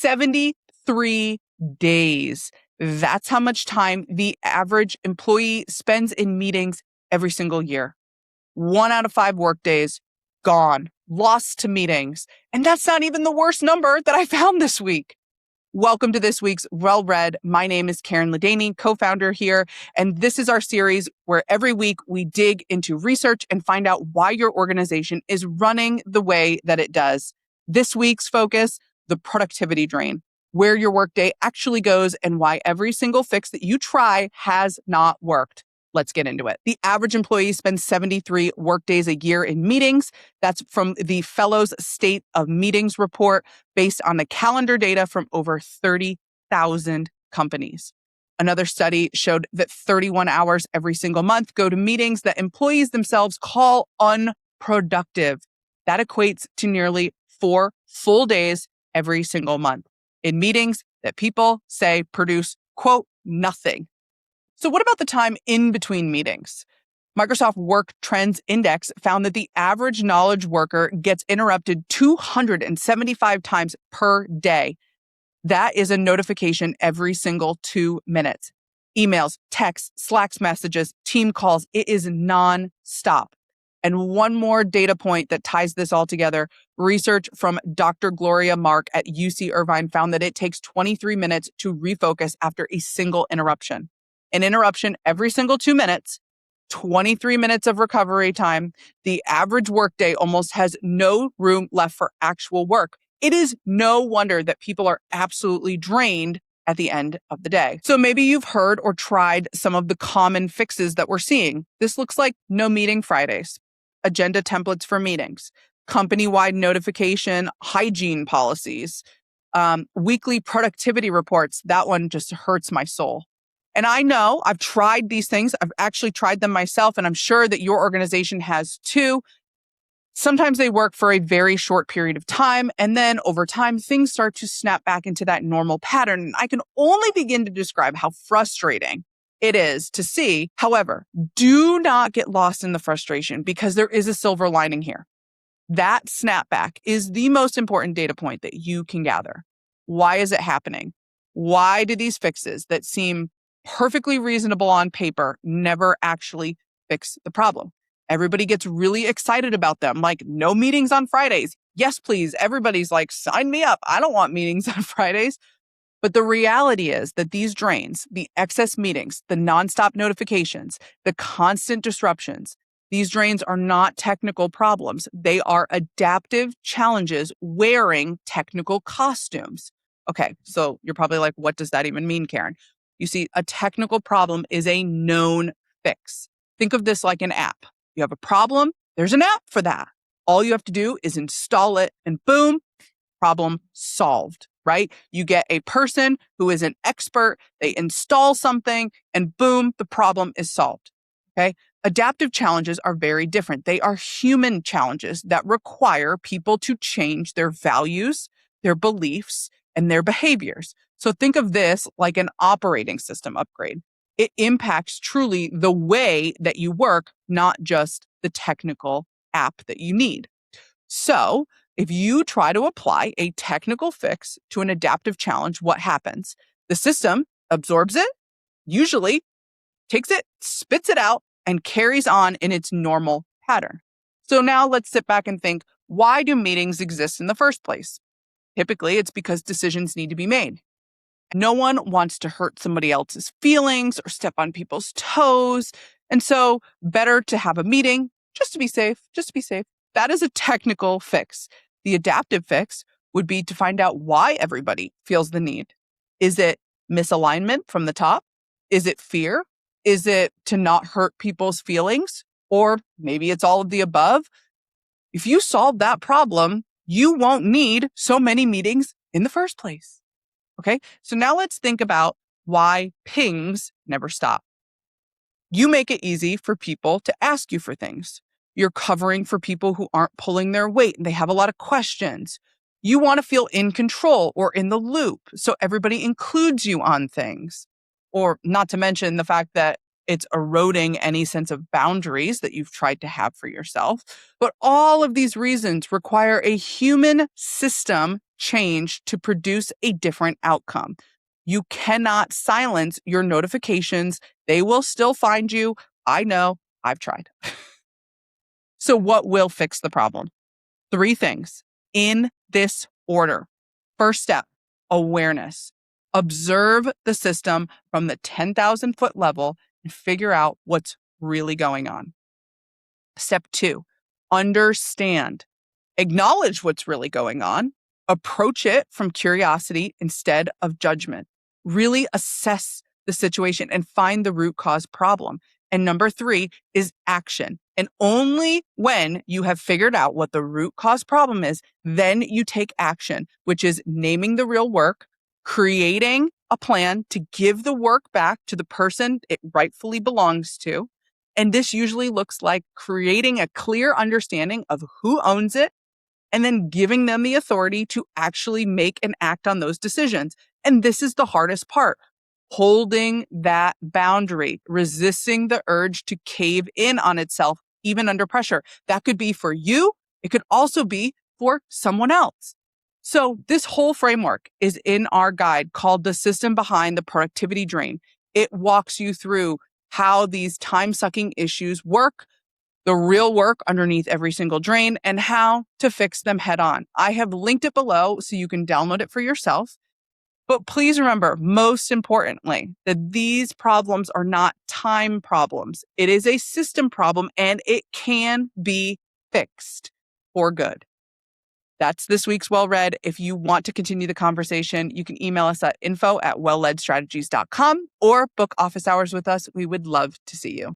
73 days. That's how much time the average employee spends in meetings every single year. 1 out of 5 workdays gone, lost to meetings. And that's not even the worst number that I found this week. Welcome to this week's Well Read. My name is Karen Ladaney, co-founder here, and this is our series where every week we dig into research and find out why your organization is running the way that it does. This week's focus, the productivity drain, where your workday actually goes and why every single fix that you try has not worked. Let's get into it. The average employee spends 73 workdays a year in meetings. That's from the Fellows State of Meetings report based on the calendar data from over 30,000 companies. Another study showed that 31 hours every single month go to meetings that employees themselves call unproductive. That equates to nearly 4 full days every single month in meetings that people say produce, quote, nothing. So what about the time in between meetings? Microsoft Work Trends Index found that the average knowledge worker gets interrupted 275 times per day. That is a notification every single 2 minutes. Emails, texts, Slack messages, team calls. It is non-stop. And one more data point that ties this all together, research from Dr. Gloria Mark at UC Irvine found that it takes 23 minutes to refocus after a single interruption. An interruption every single 2 minutes, 23 minutes of recovery time. The average workday almost has no room left for actual work. It is no wonder that people are absolutely drained at the end of the day. So maybe you've heard or tried some of the common fixes that we're seeing. This looks like no meeting Fridays, agenda templates for meetings, company-wide notification, hygiene policies, weekly productivity reports. That one just hurts my soul. And I know I've tried these things. I've actually tried them myself, and I'm sure that your organization has too. Sometimes they work for a very short period of time, and then over time, things start to snap back into that normal pattern. And I can only begin to describe how frustrating it is to see. However, do not get lost in the frustration because there is a silver lining here. That snapback is the most important data point that you can gather. Why is it happening? Why do these fixes that seem perfectly reasonable on paper never actually fix the problem? Everybody gets really excited about them, like no meetings on Fridays. Yes, please. Everybody's like, sign me up. I don't want meetings on Fridays. But the reality is that these drains, the excess meetings, the nonstop notifications, the constant disruptions, these drains are not technical problems. They are adaptive challenges wearing technical costumes. Okay, so you're probably like, what does that even mean, Karen? You see, a technical problem is a known fix. Think of this like an app. You have a problem, there's an app for that. All you have to do is install it and boom, problem solved, right? You get a person who is an expert, they install something and boom, the problem is solved, okay? Adaptive challenges are very different. They are human challenges that require people to change their values, their beliefs, and their behaviors. So think of this like an operating system upgrade. It impacts truly the way that you work, not just the technical app that you need. So if you try to apply a technical fix to an adaptive challenge, what happens? The system absorbs it, usually takes it, spits it out, and carries on in its normal pattern. So now let's sit back and think, why do meetings exist in the first place? Typically, it's because decisions need to be made. No one wants to hurt somebody else's feelings or step on people's toes. And so better to have a meeting just to be safe, That is a technical fix. The adaptive fix would be to find out why everybody feels the need. Is it misalignment from the top? Is it fear? Is it to not hurt people's feelings? Or maybe it's all of the above. If you solve that problem, you won't need so many meetings in the first place. Okay, so now let's think about why pings never stop. You make it easy for people to ask you for things. You're covering for people who aren't pulling their weight and they have a lot of questions. You want to feel in control or in the loop, so everybody includes you on things. Or not to mention the fact that it's eroding any sense of boundaries that you've tried to have for yourself. But all of these reasons require a human system change to produce a different outcome. You cannot silence your notifications. They will still find you. I know, I've tried. So what will fix the problem? 3 things in this order. First step, awareness. Observe the system from the 10,000-foot level and figure out what's really going on. Step 2, understand. Acknowledge what's really going on. Approach it from curiosity instead of judgment. Really assess the situation and find the root cause problem. And number 3 is action. And only when you have figured out what the root cause problem is, then you take action, which is naming the real work, creating a plan to give the work back to the person it rightfully belongs to. And this usually looks like creating a clear understanding of who owns it, and then giving them the authority to actually make and act on those decisions. And this is the hardest part, holding that boundary, resisting the urge to cave in on itself, even under pressure. That could be for you. It could also be for someone else. So this whole framework is in our guide called The System Behind the Productivity Drain. It walks you through how these time-sucking issues work, the real work underneath every single drain, and how to fix them head on. I have linked it below so you can download it for yourself. But please remember, most importantly, that these problems are not time problems. It is a system problem, and it can be fixed for good. That's this week's Well Read. If you want to continue the conversation, you can email us at info@wellledstrategies.com or book office hours with us. We would love to see you.